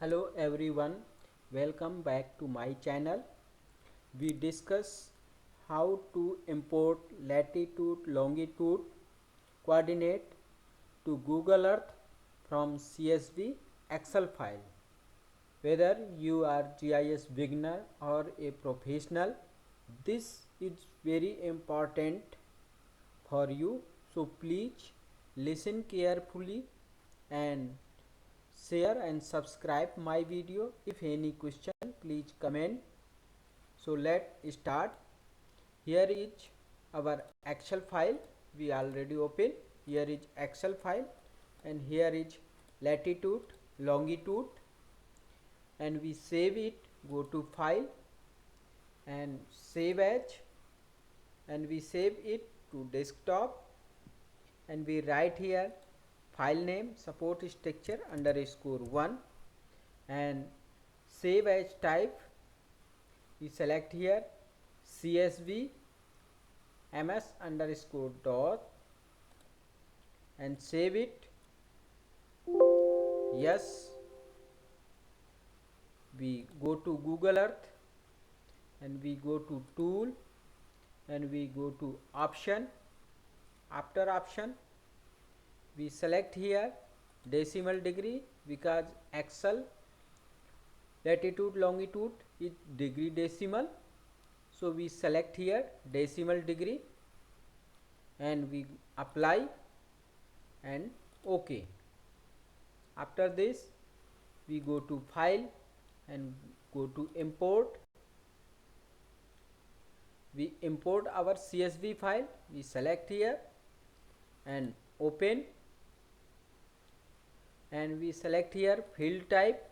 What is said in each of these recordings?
Hello everyone, welcome back to my channel. We discuss how to import latitude, longitude coordinate to Google Earth from CSV Excel file. Whether you are GIS beginner or a professional, this is very important for you. So please listen carefully and share and subscribe my video. If any question, please comment. So let's start. Here is our Excel file. We already open. Here is Excel file and here is latitude, longitude, and we save it. Go to file and save as, and we save it to desktop, and we write here file name support structure underscore 1 and save as type. We select here CSV ms underscore dot and save it. Yes, we go to Google Earth and we go to tool and we go to option. After option we select here decimal degree, because Excel latitude longitude is degree decimal, so we select here decimal degree and we apply and OK. After this we go to file and go to import. We import our CSV file. We select here and open, and we select here field type.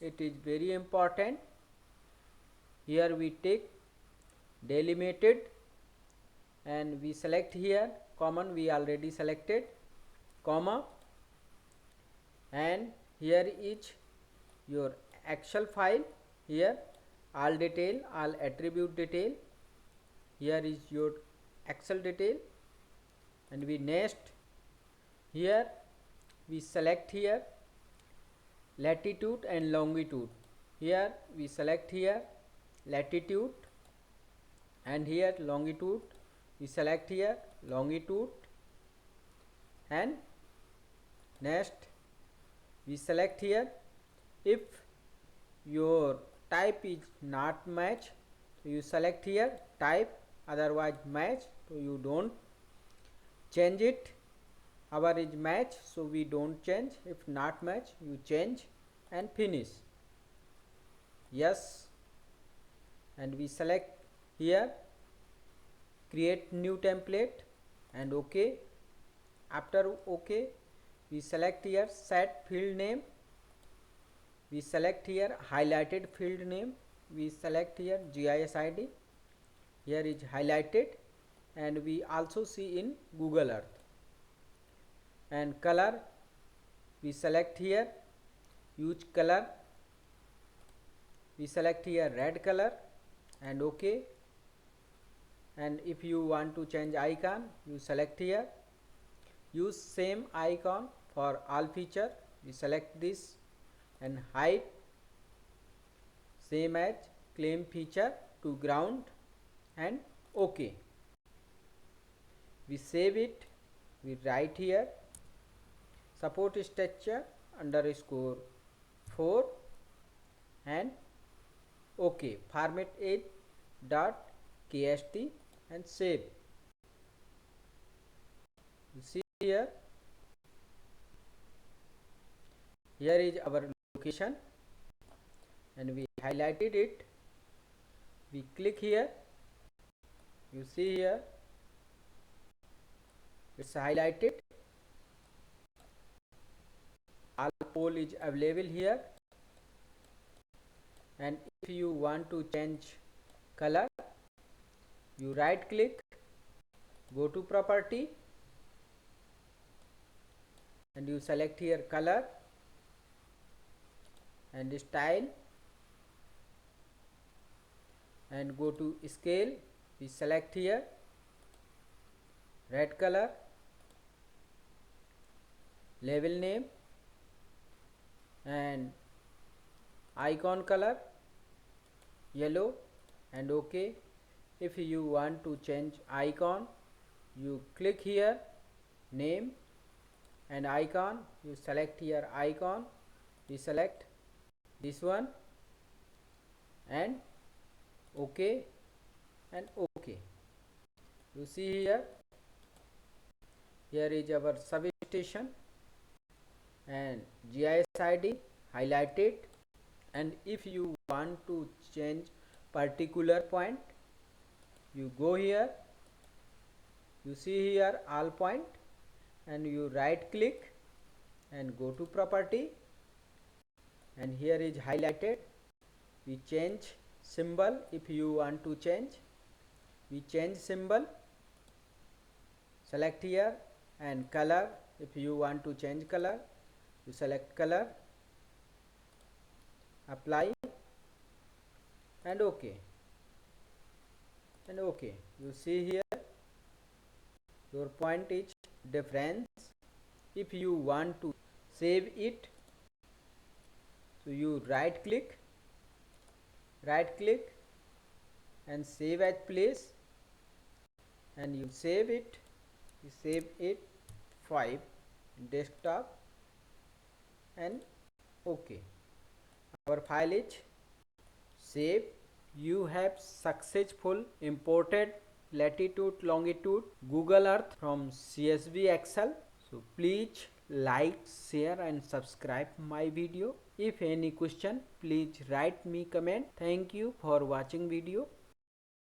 It is very important. Here we take delimited and we select here common. We already selected comma, and here is your Excel file. Here all detail, all attribute detail. Here is your Excel detail, and we next here we select here latitude and longitude. Here we select here latitude and here longitude. We select here longitude, and next we select here. If your type is not match, so you select here type, otherwise match, so you don't change it. Our is match, so we don't change. If not match, you change and finish. Yes, and we select here create new template and OK. After OK we select here set field name. We select here highlighted field name. We select here GIS ID. Here is highlighted, and we also see in Google Earth. And color we select here use color. We select here red color and OK. And if you want to change icon, you select here use same icon for all feature. We select this and hide same as claim feature to ground and OK. We save it. We write here support structure underscore 4 and OK. Format 8 dot kst and save. You see here is our location, and we highlighted it. We click here. You see here it's highlighted. All pole is available here, and if you want to change color, you right click, go to property, and you select here color and style, and go to scale. We select here red color, label name, and icon color yellow and OK. If you want to change icon, you click here name and icon, you select here icon, we select this one and OK and OK. You see here is our substation and GIS ID highlighted. And if you want to change particular point, you go here, you see here all point and you right click and go to property, and here is highlighted. We change symbol. If you want to change, we change symbol, select here, and color. If you want to change color, you select color, apply and OK and OK. You see here your point is difference. If you want to save it, so you right click and save as place, and you save it, file desktop and OK. Our file is saved. You have successful imported latitude longitude Google Earth from CSV Excel. So please like, share and subscribe my video. If any question, please write me comment. Thank you for watching video.